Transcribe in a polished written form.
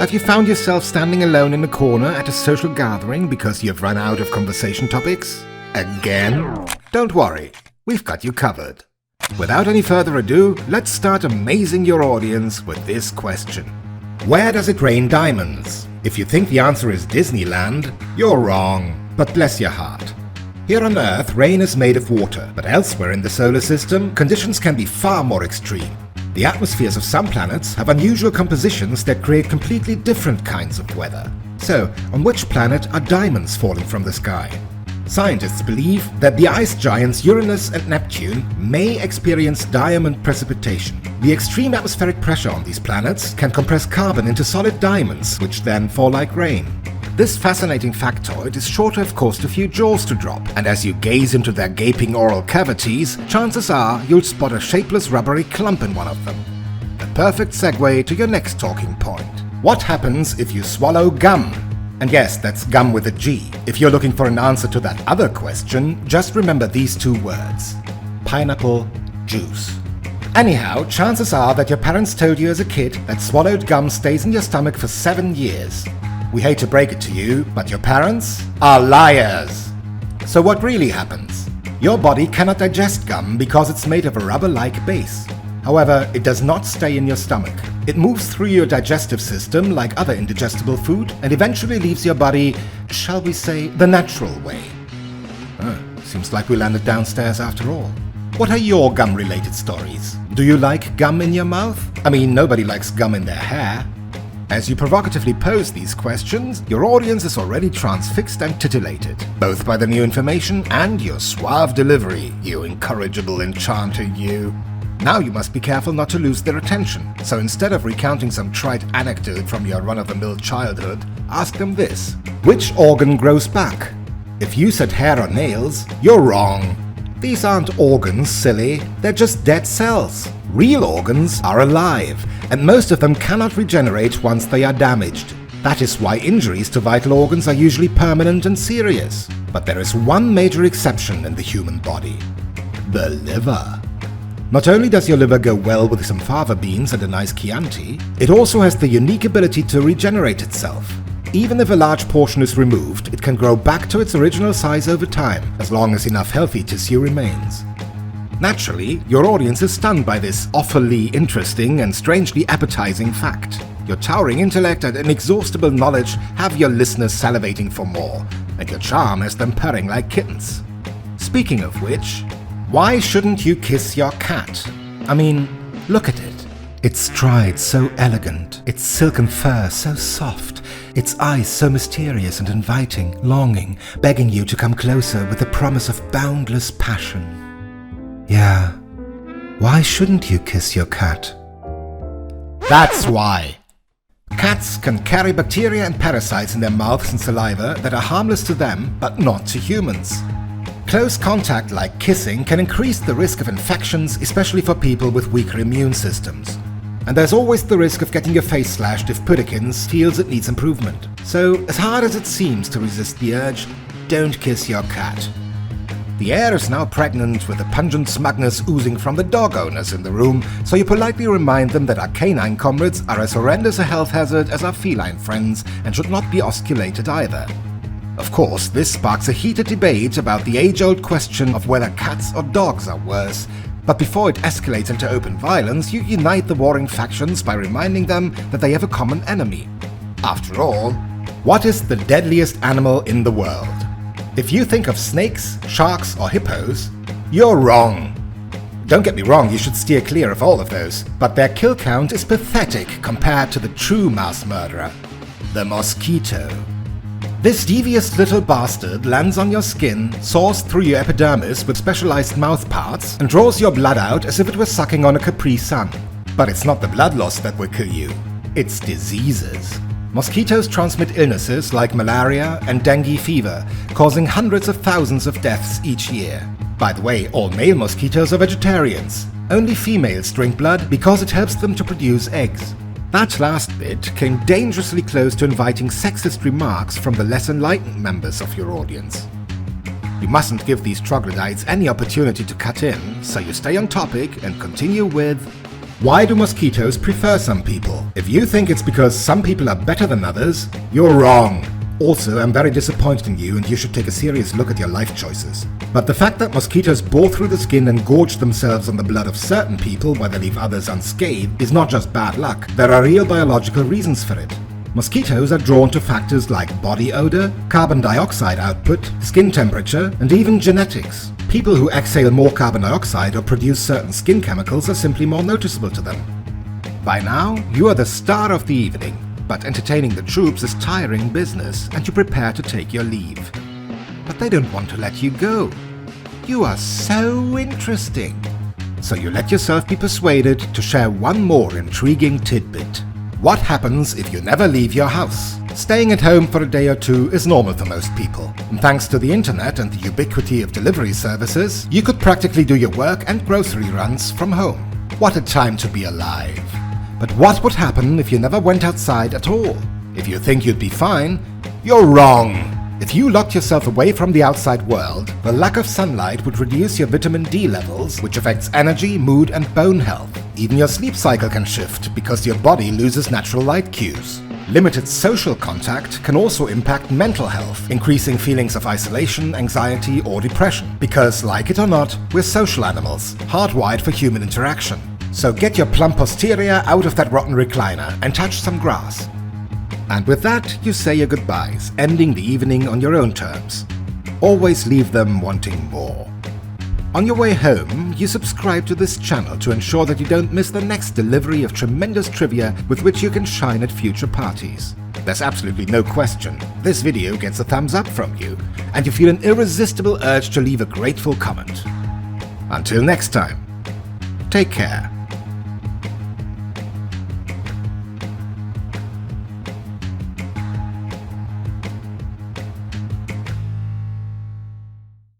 Have you found yourself standing alone in a corner at a social gathering because you've run out of conversation topics? Again? Don't worry, we've got you covered. Without any further ado, let's start amazing your audience with this question. Where does it rain diamonds? If you think the answer is Disneyland, you're wrong, but bless your heart. Here on Earth, rain is made of water, but elsewhere in the solar system, conditions can be far more extreme. The atmospheres of some planets have unusual compositions that create completely different kinds of weather. So, on which planet are diamonds falling from the sky? Scientists believe that the ice giants Uranus and Neptune may experience diamond precipitation. The extreme atmospheric pressure on these planets can compress carbon into solid diamonds, which then fall like rain. This fascinating factoid is sure to have caused a few jaws to drop, and as you gaze into their gaping oral cavities, chances are you'll spot a shapeless rubbery clump in one of them. The perfect segue to your next talking point. What happens if you swallow gum? And yes, that's gum with a G. If you're looking for an answer to that other question, just remember these two words. Pineapple juice. Anyhow, chances are that your parents told you as a kid that swallowed gum stays in your stomach for 7 years. We hate to break it to you, but your parents are liars. So what really happens? Your body cannot digest gum because it's made of a rubber-like base. However, it does not stay in your stomach. It moves through your digestive system like other indigestible food and eventually leaves your body, shall we say, the natural way. Seems like we landed downstairs after all. What are your gum-related stories? Do you like gum in your mouth? I mean, nobody likes gum in their hair. As you provocatively pose these questions, your audience is already transfixed and titillated, both by the new information and your suave delivery, you incorrigible enchanter you. Now you must be careful not to lose their attention, so instead of recounting some trite anecdote from your run-of-the-mill childhood, ask them this. Which organ grows back? If you said hair or nails, you're wrong. These aren't organs, silly, they're just dead cells. Real organs are alive, and most of them cannot regenerate once they are damaged. That is why injuries to vital organs are usually permanent and serious. But there is one major exception in the human body. The liver. Not only does your liver go well with some fava beans and a nice Chianti, it also has the unique ability to regenerate itself. Even if a large portion is removed, it can grow back to its original size over time, as long as enough healthy tissue remains. Naturally, your audience is stunned by this awfully interesting and strangely appetizing fact. Your towering intellect and inexhaustible knowledge have your listeners salivating for more, and your charm has them purring like kittens. Speaking of which, why shouldn't you kiss your cat? I mean, look at it. Its stride so elegant, its silken fur so soft, its eyes so mysterious and inviting, longing, begging you to come closer with the promise of boundless passion. Yeah, why shouldn't you kiss your cat? That's why. Cats can carry bacteria and parasites in their mouths and saliva that are harmless to them, but not to humans. Close contact like kissing can increase the risk of infections, especially for people with weaker immune systems. And there's always the risk of getting your face slashed if Puddikins feels it needs improvement. So, as hard as it seems to resist the urge, don't kiss your cat. The air is now pregnant with the pungent smugness oozing from the dog owners in the room, so you politely remind them that our canine comrades are as horrendous a health hazard as our feline friends and should not be osculated either. Of course, this sparks a heated debate about the age-old question of whether cats or dogs are worse, but before it escalates into open violence, you unite the warring factions by reminding them that they have a common enemy. After all, what is the deadliest animal in the world? If you think of snakes, sharks, or hippos, you're wrong. Don't get me wrong, you should steer clear of all of those, but their kill count is pathetic compared to the true mass murderer, the mosquito. This devious little bastard lands on your skin, saws through your epidermis with specialized mouth parts, and draws your blood out as if it were sucking on a Capri Sun. But it's not the blood loss that will kill you, it's diseases. Mosquitoes transmit illnesses like malaria and dengue fever, causing hundreds of thousands of deaths each year. By the way, all male mosquitoes are vegetarians. Only females drink blood because it helps them to produce eggs. That last bit came dangerously close to inviting sexist remarks from the less enlightened members of your audience. You mustn't give these troglodytes any opportunity to cut in, so you stay on topic and continue with Why do mosquitoes prefer some people? If you think it's because some people are better than others, you're wrong. Also, I'm very disappointed in you and you should take a serious look at your life choices. But the fact that mosquitoes bore through the skin and gorge themselves on the blood of certain people while they leave others unscathed is not just bad luck. There are real biological reasons for it. Mosquitoes are drawn to factors like body odor, carbon dioxide output, skin temperature, and even genetics. People who exhale more carbon dioxide or produce certain skin chemicals are simply more noticeable to them. By now, you are the star of the evening, but entertaining the troops is tiring business and you prepare to take your leave. But they don't want to let you go. You are so interesting. So you let yourself be persuaded to share one more intriguing tidbit. What happens if you never leave your house? Staying at home for a day or two is normal for most people. And thanks to the internet and the ubiquity of delivery services, you could practically do your work and grocery runs from home. What a time to be alive. But what would happen if you never went outside at all? If you think you'd be fine, you're wrong. If you locked yourself away from the outside world, the lack of sunlight would reduce your vitamin D levels, which affects energy, mood, and bone health. Even your sleep cycle can shift because your body loses natural light cues. Limited social contact can also impact mental health, increasing feelings of isolation, anxiety, or depression. Because, like it or not, we're social animals, hardwired for human interaction. So get your plump posterior out of that rotten recliner and touch some grass. And with that, you say your goodbyes, ending the evening on your own terms. Always leave them wanting more. On your way home, you subscribe to this channel to ensure that you don't miss the next delivery of tremendous trivia with which you can shine at future parties. There's absolutely no question, this video gets a thumbs up from you, and you feel an irresistible urge to leave a grateful comment. Until next time, take care.